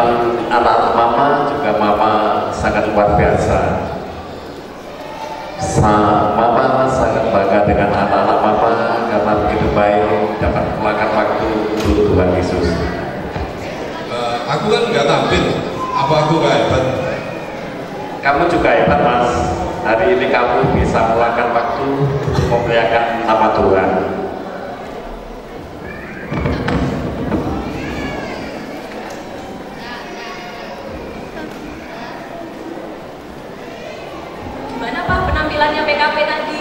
memang anak mama juga mama sangat luar biasa. Mama sangat bangga dengan anak-anak mama karena begitu baik dapat meluangkan waktu untuk Tuhan Yesus. Aku kan nggak tampil, apa aku nggak hebat? Kamu juga hebat, Mas. Hari ini kamu bisa meluangkan waktu untuk memuliakan nama Tuhan. Gimana Pak penampilannya PKP tadi?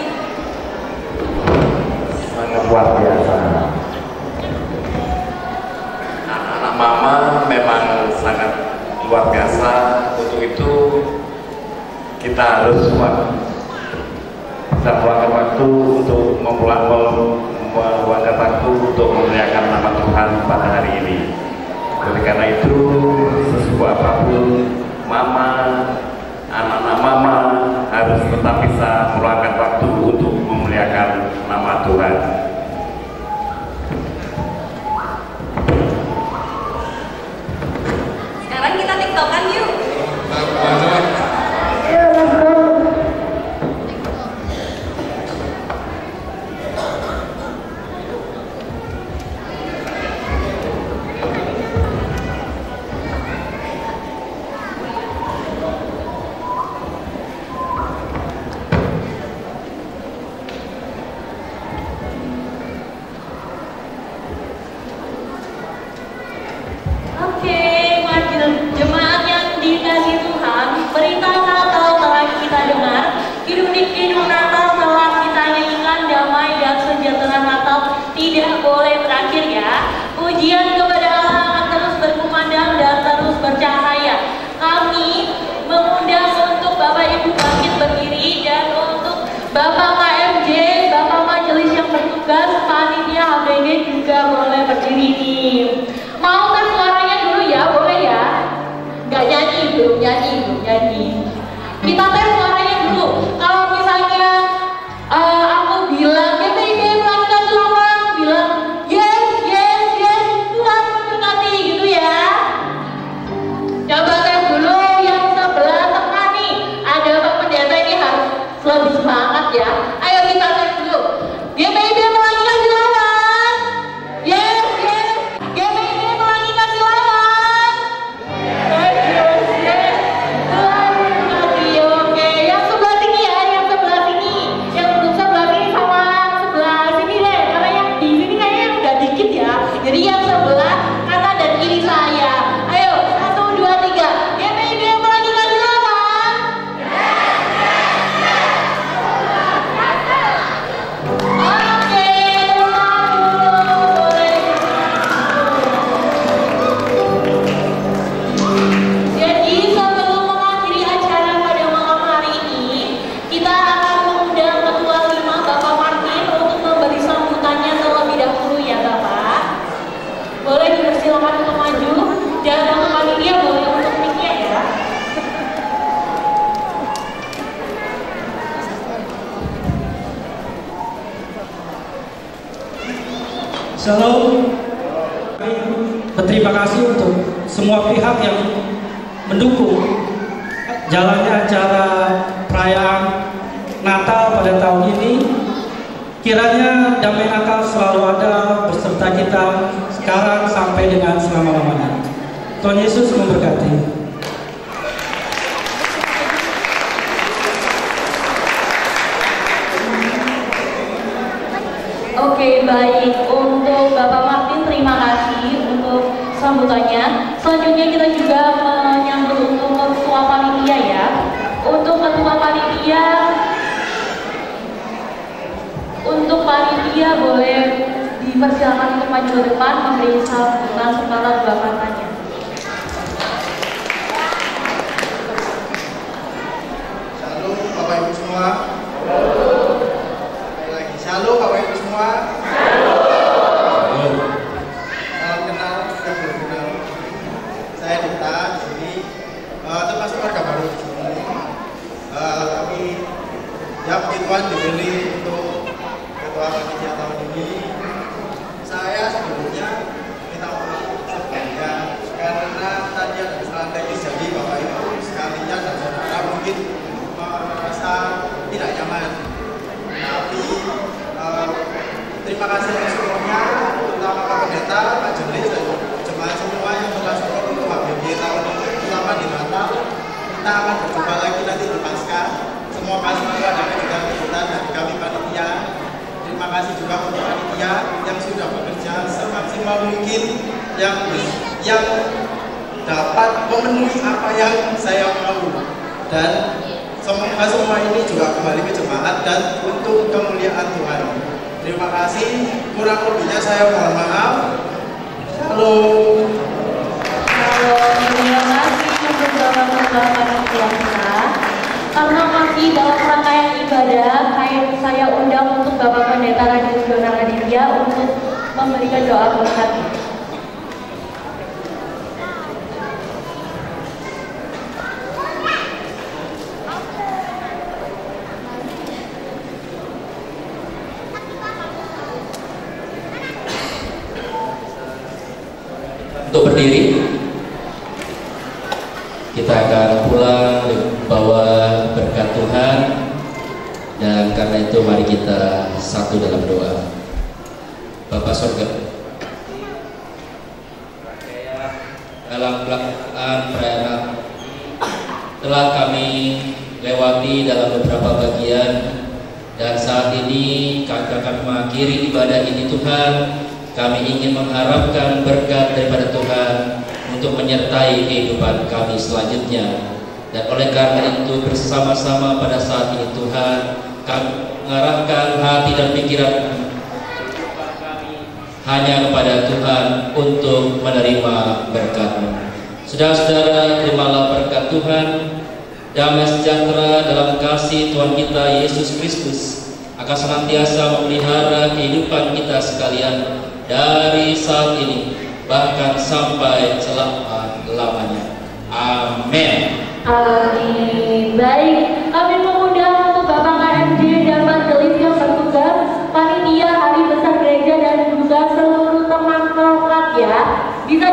Sangat luar biasa. Anak-anak mama memang sangat luar biasa. Untuk itu kita harus meluangkan waktu untuk meluangkan waktu untuk memuliakan nama Tuhan pada hari ini. Oleh karena itu, sesuatu apapun mama, anak-anak mama harus tetap bisa meluangkan waktu untuk memuliakan nama Tuhan. Sekarang kita tiktokan yuk. Jemaat yang dikasihi Tuhan, berita Natal telah kita dengar. Kidung Natal telah kita nyanyikan, damai dan sejahtera Natal tidak boleh berakhir ya. Pujian kepada Allah akan terus berkumandang dan terus bercahaya. Kami mengundang untuk Bapak Ibu bangkit berdiri dan untuk Bapak KMJ, Bapak Majelis yang bertugas, panitia HBG juga boleh berdiri nih. Mau tes suaranya dulu ya, boleh ya? Gak nyanyi, belum nyanyi. Kita tes suaranya dulu. Kalau misalnya aku bilang GPIB melakukan selamat, bilang yes, Tuhan memberkati gitu ya. Coba tes dulu yang sebelah tengah nih. Ada Pak Pendeta ini harus lebih semangat ya. Ayo kita tes dulu. GPIB melakukan selamat. Yes. GPIB melakukan selamat. Tuhan memberkati. Oke, yang sebelah sini ya, yang sebelah sini. Yang belum sebelah sini sama sebelah sini deh. Karena yang di sini kayaknya udah dikit ya. Jadi yang sebelah kanan dan kiri saya. Ayo, 1, 2, 3. GPIB melakukan selamat. Oke, jadi sebelum mengakhiri acara pada malam hari ini, kita akan mengundang Ketua 5 Bapak Martin untuk memberi sambutannya terlebih dahulu ya Bapak. Boleh dipersilakan untuk maju dan Bapak Panitia boleh untuk mic-nya ya. Shalom. Berterima kasih untuk semua pihak yang mendukung jalannya acara perayaan Natal pada tahun ini. Kiranya damai Natal selalu ada beserta kita sekarang sampai dengan selama-lamanya. Tuhan Yesus memberkati. Oke, baik. Untuk Bapak Martin terima kasih untuk sambutannya. Selanjutnya kita juga menyambut untuk Ketua Panitia ya. Untuk Ketua Panitia boleh dipersilakan untuk maju ke depan memberi sambutan semangat bapaknya. Shalom Bapak Ibu semua. Shalom Bapak Ibu semua. Salam kenal, sudah belum kenal. Saya Dita di sini, termasuk warga baru di sini. Kami ya puji Tuhan dipilih untuk ketua panitia tahun ini. Saya sebelumnya minta maaf sebelumnya karena tadi ada semaksimal mungkin yang dapat memenuhi apa yang saya mau, dan semoga semua ini juga kembali ke jemaat dan untuk kemuliaan Tuhan. Terima kasih, kurang lebihnya saya mohon maaf. Shalom. Terima kasih untuk Bapak-Bapak panitia kita. Karena masih dalam rangkaian ibadah, saya undang untuk Bapak Pendeta Radius Donald Aditya untuk memberikan doa berkat. Untuk berdiri, kita akan pulang bawa berkat Tuhan, dan karena itu mari kita satu dalam doa. Bapa Surga, dalam pelaksanaan perayaan telah kami lewati dalam beberapa bagian, dan saat ini kami akan mengakhiri ibadah ini. Tuhan, kami ingin mengharapkan berkat daripada Tuhan untuk menyertai kehidupan kami selanjutnya. Dan oleh karena itu bersama-sama pada saat ini Tuhan, kami mengarahkan hati dan pikiran kami hanya kepada Tuhan untuk menerima berkat-Mu. Saudara-saudara, terimalah berkat Tuhan. Damai sejahtera dalam kasih Tuhan kita Yesus Kristus akan senantiasa memelihara kehidupan kita sekalian dari saat ini bahkan sampai selama-lamanya. Amin. Amin. Baik, kami mengundang untuk Bapak KMJ dan Majelis yang bertugas, panitia hari besar gereja dan juga seluruh teman pelokat ya, bisa